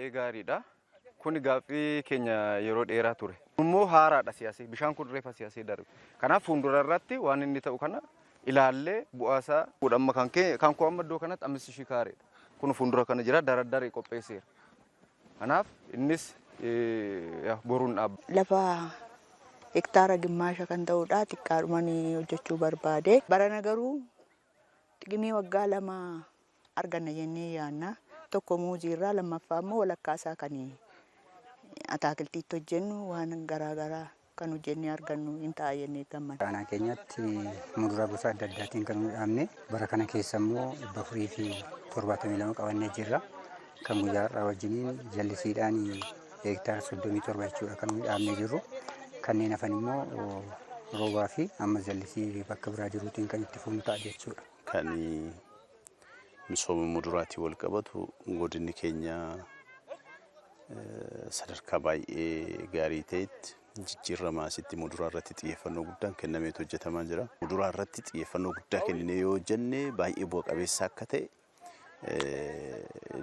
baay'ee gaariidha. Kuni gaaffii keenya yeroo dheeraa ture. Immoo haaraadha siyaasii. Bishaan kun reefa siyaasii darbe. Kanaaf fuuldura irratti waan inni ta'u kana ilaallee bu'aasaa fuudhamma kan koo amma iddoo kanatti 5,000 kaareedha. Kun fuuldura kana jira daree qopheesseera. Kanaaf innis boruun dhaabba. Lafa hektaara gimmaasha kan ta'udha. Xiqqaadhumanii hojjechuu barbaade. Barana garuu xiqqimii waggaa 2 arganna jennee yaadna. Tokko muuzii irraa lammaffaa immoo walakkaasaa kan ataakiltiitti hojjennu waan garaagaraa kan hojjennee argannu hin ta'a jennee gammadna. Aanaa keenyatti muduraa gosa adda addaatiin kan midhaamne bara kana keessa immoo 472 qabannee jirra. Kan guyyaa har'aa wajjiniin jallisiidhaan hektaara 37 jechuudha kan midhaamnee jirru. Kanneen hafan immoo roobaa fi amma jallisii bakka biraa jiruutiin kan itti fuunu ta'a jechuudha. Kan misooma muduraatiin wal qabatu godinni keenya sadarkaa baay'ee gaarii ta'etti jijjiirama asitti muduraa irratti xiyyeeffannoo guddaan kennamee hojjetamaa jira. Muduraa irratti xiyyeeffannoo guddaa kennine yoo hojjenne baay'ee bu'a qabeessa akka ta'e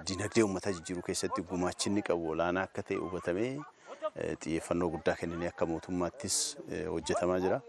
dinagdee uummataa jijjiiruu keessatti gumaachinni qabu olaanaa akka ta'e hubatamee xiyyeeffannoo guddaa kennine akka mootummaattis hojjetamaa jira.